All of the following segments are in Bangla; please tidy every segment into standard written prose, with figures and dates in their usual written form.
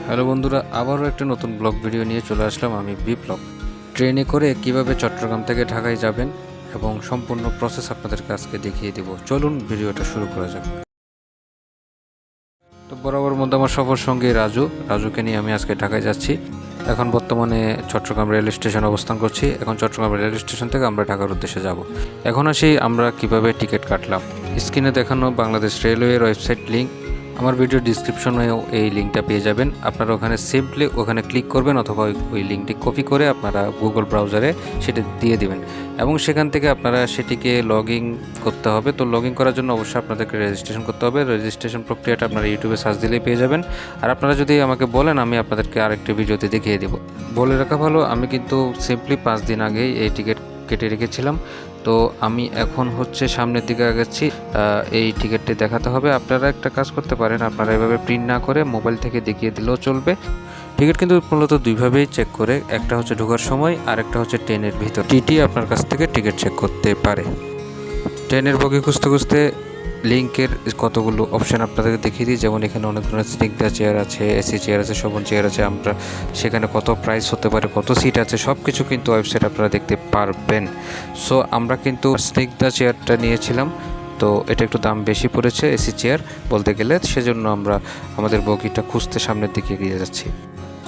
হ্যালো বন্ধুরা, আবারও একটা নতুন ব্লগ ভিডিও নিয়ে চলে আসলাম আমি বিপ্লব। ট্রেনে করে কিভাবে চট্টগ্রাম থেকে ঢাকায় যাবেন এবং সম্পূর্ণ প্রসেস আপনাদেরকে আজকে দেখিয়ে দেব। চলুন ভিডিওটা শুরু করা যাক। তো বরাবর মধ্যে আমার সফর সঙ্গী রাজুকে নিয়ে আমি আজকে ঢাকায় যাচ্ছি। এখন বর্তমানে চট্টগ্রাম রেল স্টেশন অবস্থান করছি। এখন চট্টগ্রাম রেল স্টেশন থেকে আমরা ঢাকার উদ্দেশ্যে যাব। এখন আসি আমরা কিভাবে টিকিট কাটলাম। স্ক্রিনে দেখানো বাংলাদেশ রেলওয়ের ওয়েবসাইট লিঙ্ক, আমার ভিডিও ডিসক্রিপশনেও এই লিঙ্কটা পেয়ে যাবেন। আপনারা ওখানে সিম্পলি ওখানে ক্লিক করবেন অথবা ওই লিঙ্কটি কপি করে আপনারা গুগল ব্রাউজারে সেটা দিয়ে দিবেন এবং সেখান থেকে আপনারা সেটিকে লগ ইন করতে হবে। তো লগ ইন করার জন্য অবশ্যই আপনাদেরকে রেজিস্ট্রেশন করতে হবে। রেজিস্ট্রেশন প্রক্রিয়াটা আপনারা ইউটিউবে সার্চ দিলেই পেয়ে যাবেন। আর আপনারা যদি আমাকে বলেন আমি আপনাদেরকে আরেকটি ভিডিওতে দেখিয়ে দেব। বলে রাখা ভালো, আমি কিন্তু সিম্পলি 5 দিন আগেই এই টিকিট কেটে রেখেছিলাম। তো আমি এখন সামনের দিকে আগাচ্ছি। এই টিকিটটি দেখাতে হবে। আপনারা একটা কাজ করতে পারেন, আপনারা এভাবে প্রিন্ট না করে মোবাইল থেকে দেখিয়ে দিলেও চলবে। টিকিট কিন্তু মূলত দুইভাবেই চেক করে, একটা হচ্ছে ঢোকার সময় আর একটা হচ্ছে ট্রেনের ভিতর। টিটি আপনার কাছ থেকে টিকিট চেক করতে পারে। ট্রেনের বগি খুঁজতে খুঁজতে লিঙ্কের কতগুলো অপশান আপনাদেরকে দেখিয়ে দিই। যেমন এখানে অনেক ধরনের স্নিগ্ধা চেয়ার আছে, এসি চেয়ার আছে, শোভন চেয়ার আছে। আমরা সেখানে কত প্রাইস হতে পারে, কত সিট আছে, সব কিছু কিন্তু ওয়েবসাইট আপনারা দেখতে পারবেন। সো আমরা কিন্তু স্নিগ্ধা চেয়ারটা নিয়েছিলাম। তো এটা একটু দাম বেশি পড়েছে এসি চেয়ার বলতে গেলে, সেজন্য আমরা আমাদের বগিটা খুঁজতে সামনের দিকে এগিয়ে যাচ্ছি।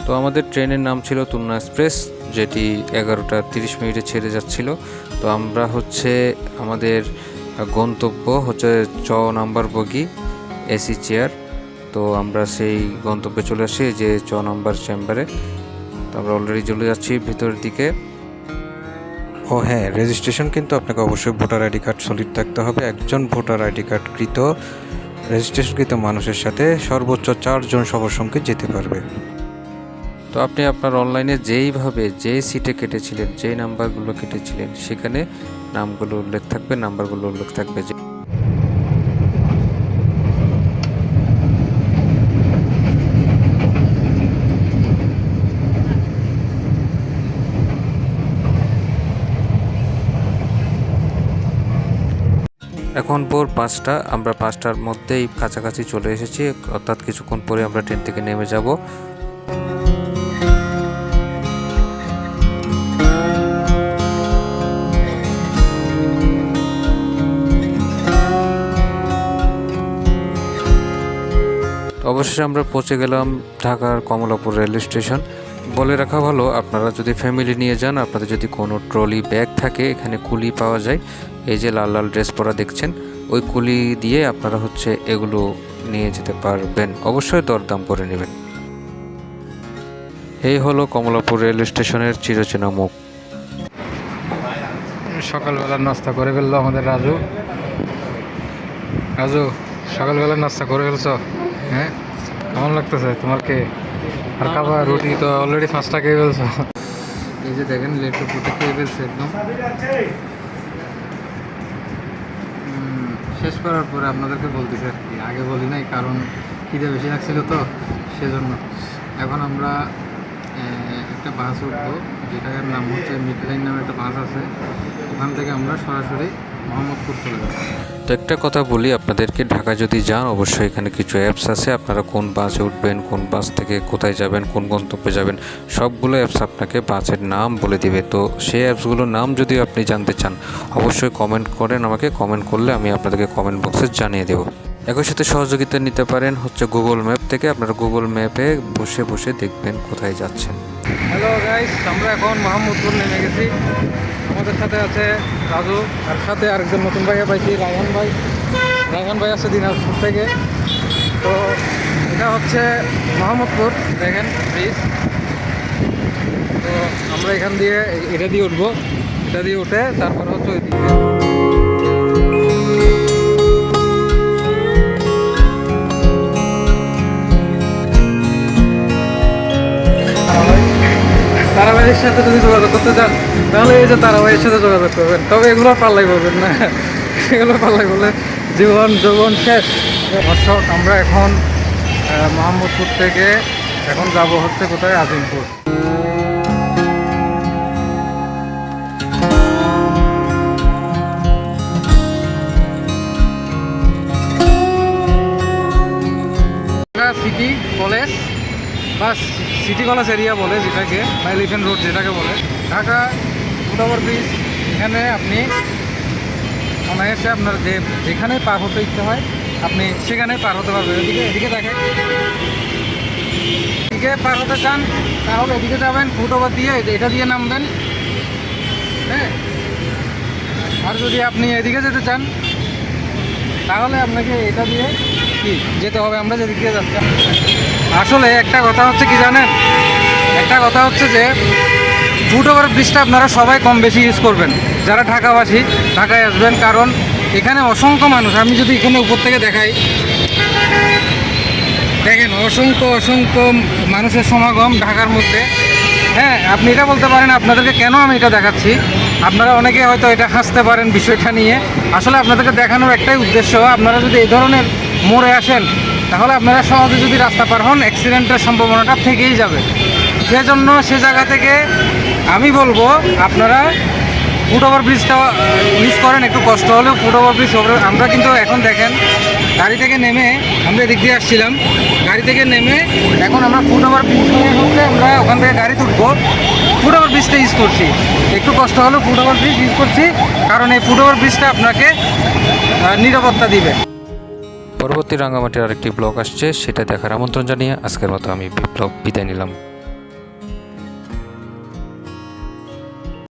তো আমাদের ট্রেনের নাম ছিল তুলনা এক্সপ্রেস, যেটি 11টা 30 মিনিটে ছেড়ে যাচ্ছিল। তো আমরা আমাদের গন্তব্য নাম্বার বগি এসি চেয়ার। তো আমরা সেই গন্তব্যে চলে আসি, যে নাম্বার চেম্বারে। তো আমরা অলরেডি চলে যাচ্ছি ভিতরের দিকে। ও হ্যাঁ, রেজিস্ট্রেশন কিন্তু আপনাকে অবশ্যই ভোটার আইডি কার্ড সলিড থাকতে হবে। একজন ভোটার আইডি কার্ডকৃত রেজিস্ট্রেশনকৃত মানুষের সাথে সর্বোচ্চ 4 জন সফরসঙ্গী যেতে পারবে। তো আপনি আপনার অনলাইনে যে সিটে কেটেছিলেন, যেই নাম্বারগুলো কেটেছিলেন, সেখানে নামগুলো উল্লেখ থাকবে, নাম্বারগুলো উল্লেখ থাকবে। এখন ভোর 5টা, আমরা 5টার মধ্যেই কাছাকাছি চলে এসেছি, অর্থাৎ কিছুক্ষণ পরে আমরা ট্রেন থেকে নেমে যাব। অবশেষে আমরা পৌঁছে গেলাম ঢাকার কমলাপুর রেল স্টেশন। বলে রাখা ভালো, আপনারা যদি ফ্যামিলি নিয়ে যান, আপনাদের যদি কোনো ট্রলি ব্যাগ থাকে, এখানে কুলি পাওয়া যায়। এই যে লাল লাল ড্রেস পরা দেখছেন, ওই কুলি দিয়ে আপনারা এগুলো নিয়ে যেতে পারবেন। অবশ্যই দরদাম করে নেবেন। এই হলো কমলাপুর রেল স্টেশনের চিরচেনা মুখ। সকালবেলার নাস্তা করে ফেললো আমাদের রাজু। সকালবেলার নাস্তা করে ফেলছো? হ্যাঁ, কেমন লাগতেছে তোমার? আর খাবার রুটি তো অলরেডি 5টা খেয়ে ফেলছো। এই যে দেখেন, লেটু পুটে খেয়ে ফেলছে একদম। শেষ করার পরে আপনাদেরকে বলতেছি আর কি, আগে বলি নাই কারণ খিদে বেশি লাগছিল তো সেজন্য। এখন আমরা একটা বাস উঠবো, যেটার নাম মিডলাইন নামে একটা বাস আছে। ওখান থেকে আমরা সরাসরি মোহাম্মদপুর চলে যাবো। তো একটা কথা বলি আপনাদেরকে, ঢাকা যদি যান অবশ্যই এখানে কিছু অ্যাপস আছে। আপনারা কোন বাসে উঠবেন, কোন বাস থেকে কোথায় যাবেন, কোন গন্তব্যে যাবেন, সবগুলো অ্যাপস আপনাকে বাসের নাম বলে দিবে। তো সেই অ্যাপসগুলোর নাম যদি আপনি জানতে চান অবশ্যই কমেন্ট করেন, আমাকে কমেন্ট করলে আমি আপনাদেরকে কমেন্ট বক্সে জানিয়ে দেবো। একই সাথে সহযোগিতা নিতে পারেন গুগল ম্যাপ থেকে। আপনারা গুগল ম্যাপে বসে বসে দেখবেন কোথায় যাচ্ছেন। হ্যালো গাইস, আমরা এখন মোহাম্মদপুর নেমে গেছি। আমাদের সাথে আছে রাজু, আর সাথে আরেকজন নতুন ভাইয়া পাইছি, রায়হান ভাই আছে দিনাজপুর থেকে। তো এটা মোহাম্মদপুর, দেখেন ব্রিজ। তো আমরা এখান দিয়ে এটা দিয়ে উঠবো, এটা দিয়ে উঠে তারপর ওই দিকে তারাবাইয়ের সাথে যদি যোগাযোগ করতে চান তাহলে এই যে তারাবাইয়ের সাথে যোগাযোগ করবেন। তবে এগুলো পাল্লাই বলবেন না, এগুলো পাল্লাই বলে জীবন শেষ। দর্শক, আমরা এখন মোহাম্মদপুর থেকে এখন যাব কোথায়, আজিমপুর। সিটি কলেজ বা সিটি কলেজ এরিয়া বলে যেটাকে, বা এলিফ্যান্ট রোড যেটাকে বলে, ঢাকা ফুটওভার ব্রিজ। এখানে আপনি অনায়াসে আপনার যেখানে পার হতে ইচ্ছে হয় আপনি সেখানে পার হতে পারবেন। এদিকে দেখেন, এদিকে পার হতে চান তাহলে এদিকে যাবেন, ফুটওভার দিয়ে এটা দিয়ে নামবেন, হ্যাঁ। আর যদি আপনি এদিকে যেতে চান তাহলে আপনাকে এটা দিয়ে কি যেতে হবে, আমরা যেদিক দিয়ে যাচ্ছি। আসলে একটা কথা হচ্ছে কি জানেন, একটা কথা হচ্ছে যে ফুটওভার ব্রিজটা আপনারা সবাই কম বেশি ইউজ করবেন, যারা ঢাকাবাসী ঢাকায় আসবেন, কারণ এখানে অসংখ্য মানুষ। আমি যদি এখানে উপর থেকে দেখাই, দেখেন অসংখ্য মানুষের সমাগম ঢাকার মধ্যে, হ্যাঁ। আপনি এটা বলতে পারেন আপনাদেরকে কেন আমি এটা দেখাচ্ছি, আপনারা অনেকে হয়তো এটা হাসতে পারেন বিষয়টা নিয়ে। আসলে আপনাদেরকে দেখানোর একটাই উদ্দেশ্য, আপনারা যদি এই ধরনের মোড়ে আসেন তাহলে আপনারা সহজে যদি রাস্তা পার হন, অ্যাক্সিডেন্টের সম্ভাবনাটা থেকেই যাবে। সেজন্য সে জায়গা থেকে আমি বলবো আপনারা ফুটওভার ব্রিজটা ইউজ করেন, একটু কষ্ট হলেও ফুটওভার ব্রিজ। আমরা কিন্তু এখন দেখেন গাড়ি থেকে নেমে, আমরা এদিক দিয়ে আসছিলাম, গাড়ি থেকে নেমে এখন আমরা ফুটওভার ব্রিজ হচ্ছে আমরা ওখান থেকে গাড়ি তুলবো, ফুটওভার ব্রিজটা ইউজ করছি। একটু কষ্ট হলেও ফুটওভার ব্রিজ ইউজ করছি, কারণ এই ফুটওভার ব্রিজটা আপনাকে নিরাপত্তা দিবে। পরবর্তী রাঙ্গামাটির আরেকটি ব্লগ আসছে, সেটা দেখার আমন্ত্রণ জানিয়ে আজকের মতো আমি বিপ্লব বিদায় নিলাম।